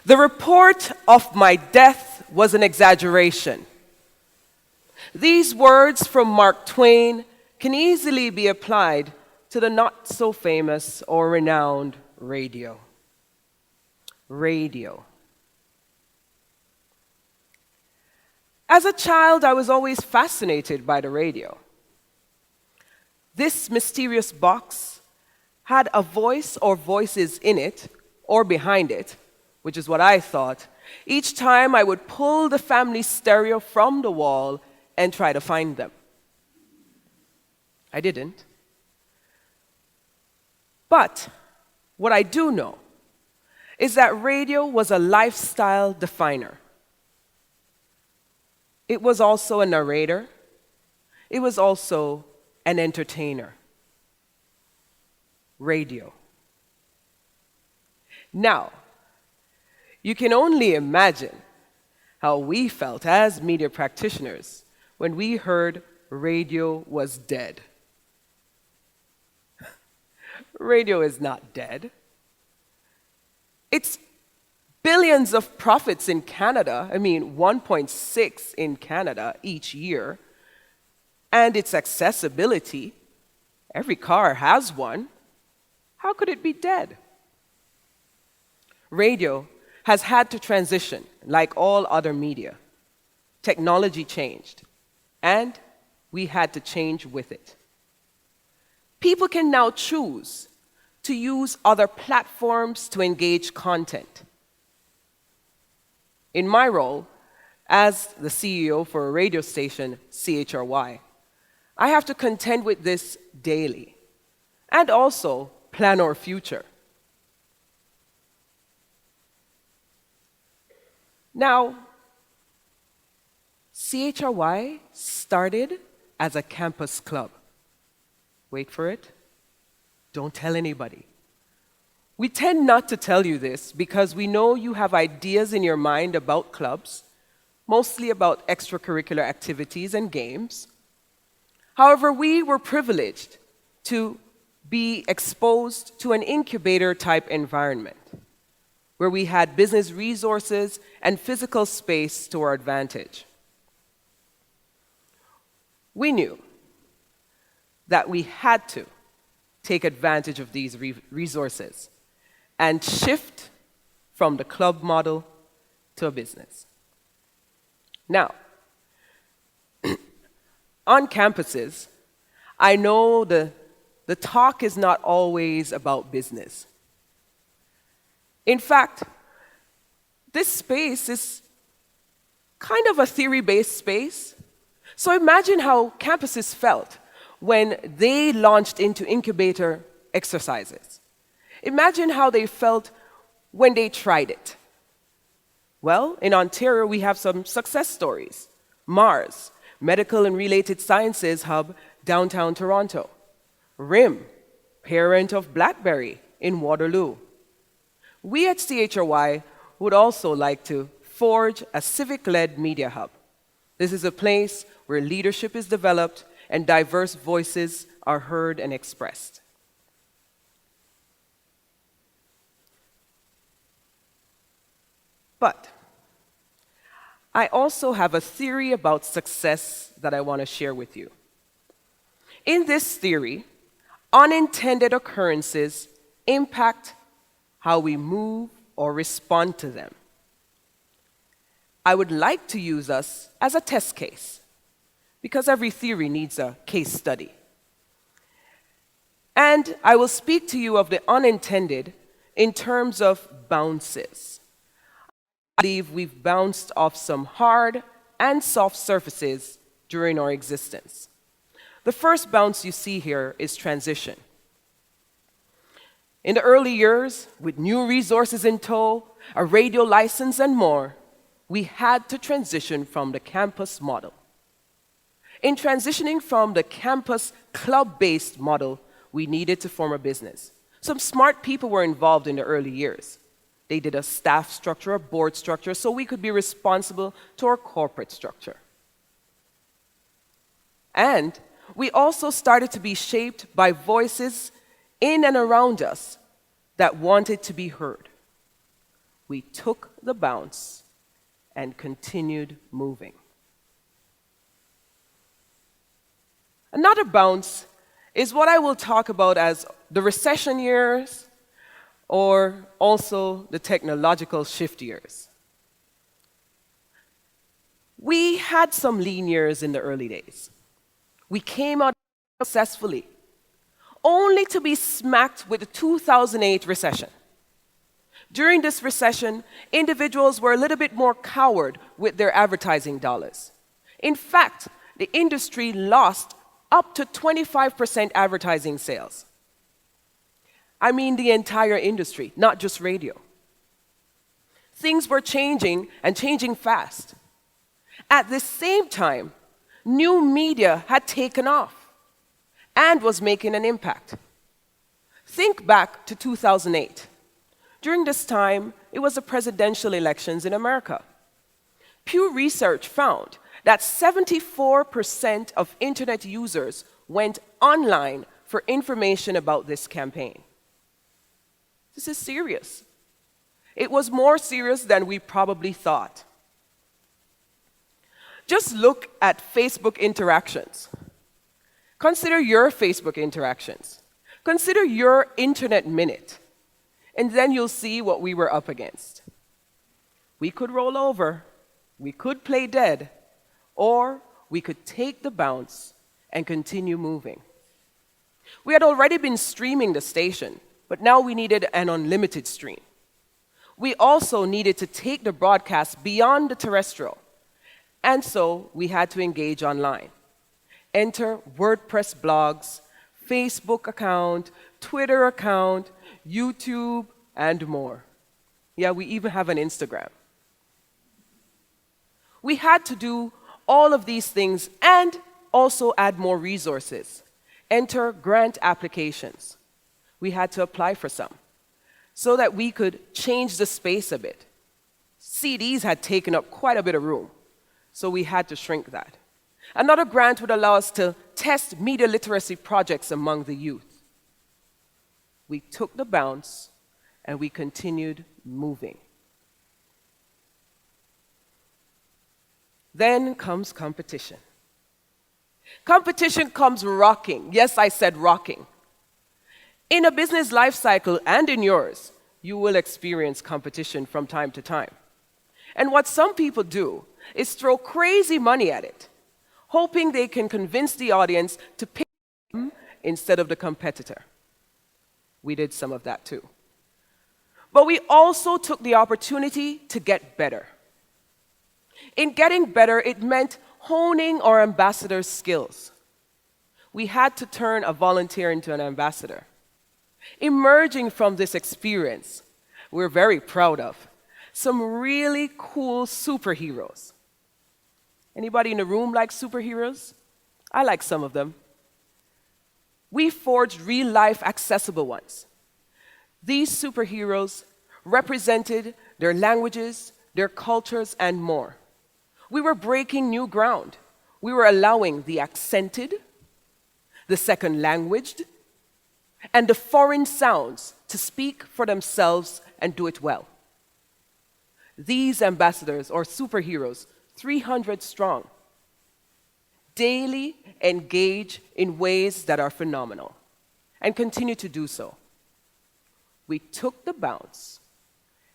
The report of my death was an exaggeration. These words from Mark Twain can easily be applied to the not-so-famous or renowned radio. Radio. As a child, I was always fascinated by the radio. This mysterious box had a voice or voices in it or behind it, which is what I thought, each time I would pull the family stereo from the wall and try to find them. I didn't. But what I do know is that radio was a lifestyle definer. It was also a narrator. It was also an entertainer. Radio. Now, you can only imagine how we felt as media practitioners when we heard radio was dead. Radio is not dead. It's billions of profits in Canada, 1.6 in Canada each year, and its accessibility. Every car has one. How could it be dead? Radio has had to transition like all other media. Technology changed, and we had to change with it. People can now choose to use other platforms to engage content. In my role as the CEO for a radio station, CHRY, I have to contend with this daily and also plan our future. Now, CHRY started as a campus club. Wait for it. Don't tell anybody. We tend not to tell you this because we know you have ideas in your mind about clubs, mostly about extracurricular activities and games. However, we were privileged to be exposed to an incubator type environment where we had business resources and physical space to our advantage. We knew that we had to take advantage of these resources and shift from the club model to a business. Now, on campuses, I know the talk is not always about business. In fact, this space is kind of a theory-based space. So imagine how campuses felt when they launched into incubator exercises. Imagine how they felt when they tried it. Well, in Ontario, we have some success stories. MARS, Medical and Related Sciences Hub, downtown Toronto. RIM, parent of BlackBerry in Waterloo. We at CHRY would also like to forge a civic-led media hub. This is a place where leadership is developed and diverse voices are heard and expressed. But I also have a theory about success that I want to share with you. In this theory, unintended occurrences impact how we move or respond to them. I would like to use us as a test case, because every theory needs a case study. And I will speak to you of the unintended in terms of bounces. I believe we've bounced off some hard and soft surfaces during our existence. The first bounce you see here is transition. In the early years, with new resources in tow, a radio license and more, we had to transition from the campus model. In transitioning from the campus club-based model, we needed to form a business. Some smart people were involved in the early years. They did a staff structure, a board structure, so we could be responsible to our corporate structure. And we also started to be shaped by voices in and around us that wanted to be heard. we took the bounce and continued moving. Another bounce is what I will talk about as the recession years, or also the technological shift years. We had some lean years in the early days. We came out successfully, only to be smacked with the 2008 recession. During this recession, individuals were a little bit more coward with their advertising dollars. In fact, the industry lost up to 25% advertising sales. I mean the entire industry, not just radio. Things were changing, and changing fast. At the same time, new media had taken off and was making an impact. Think back to 2008. During this time, it was the presidential elections in America. Pew Research found that 74% of internet users went online for information about this campaign. This is serious. It was more serious than we probably thought. Just look at Facebook interactions. Consider your Facebook interactions. Consider your internet minute. And then you'll see what we were up against. We could roll over, we could play dead, or we could take the bounce and continue moving. We had already been streaming the station, but now we needed an unlimited stream. We also needed to take the broadcast beyond the terrestrial, and so we had to engage online. Enter WordPress blogs, Facebook account, Twitter account, YouTube, and more. Yeah, we even have an Instagram. We had to do all of these things and also add more resources. Enter grant applications. We had to apply for some so that we could change the space a bit. CDs had taken up quite a bit of room, so we had to shrink that. Another grant would allow us to test media literacy projects among the youth. We took the bounce and we continued moving. Then comes competition. Competition comes rocking. Yes, I said rocking. In a business life cycle and in yours, you will experience competition from time to time. And what some people do is throw crazy money at it, hoping they can convince the audience to pick them instead of the competitor. We did some of that too. But we also took the opportunity to get better. In getting better, it meant honing our ambassador's skills. We had to turn a volunteer into an ambassador. Emerging from this experience, we're very proud of some really cool superheroes. Anybody in the room like superheroes? I like some of them. We forged real-life accessible ones. These superheroes represented their languages, their cultures, and more. We were breaking new ground. We were allowing the accented, the second languaged, and the foreign sounds to speak for themselves and do it well. These ambassadors, or superheroes, 300 strong, daily engage in ways that are phenomenal and continue to do so. We took the bounce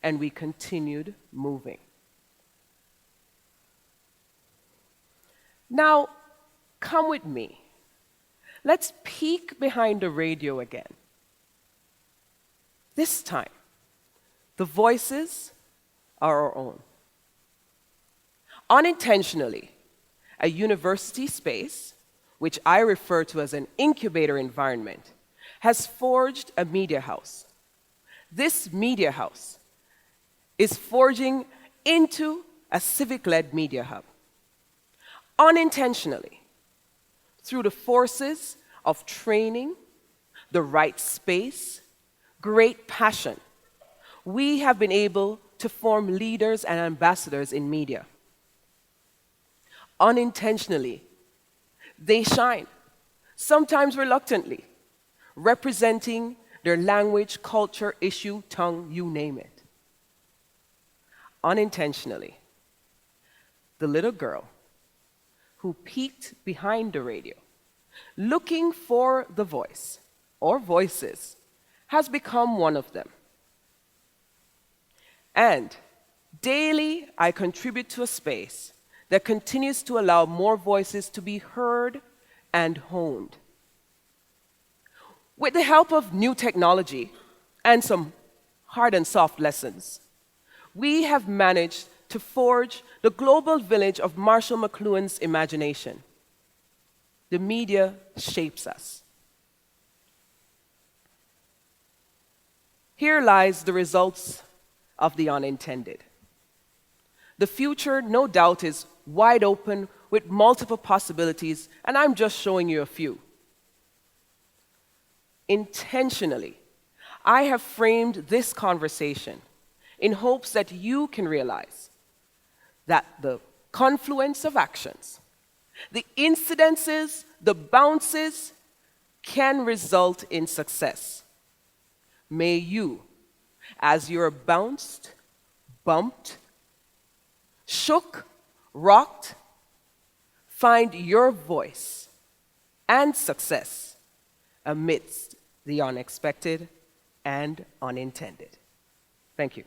and we continued moving. Now, come with me. Let's peek behind the radio again. This time, the voices are our own. Unintentionally, a university space, which I refer to as an incubator environment, has forged a media house. This media house is forging into a civic-led media hub. Unintentionally, through the forces of training, the right space, great passion, we have been able to form leaders and ambassadors in media. Unintentionally, they shine, sometimes reluctantly, representing their language, culture, issue, tongue, you name it. unintentionally the little girl who peeked behind the radio, looking for the voice or voices, has become one of them. And daily, I contribute to a space that continues to allow more voices to be heard and honed. With the help of new technology and some hard and soft lessons, we have managed to forge the global village of Marshall McLuhan's imagination. The media shapes us. Here lies the results of the unintended. The future, no doubt, is wide open with multiple possibilities, and I'm just showing you a few. Intentionally, I have framed this conversation in hopes that you can realize that the confluence of actions, the incidences, the bounces, can result in success. May you, as you're bounced, bumped, shook, rocked, find your voice and success amidst the unexpected and unintended. Thank you.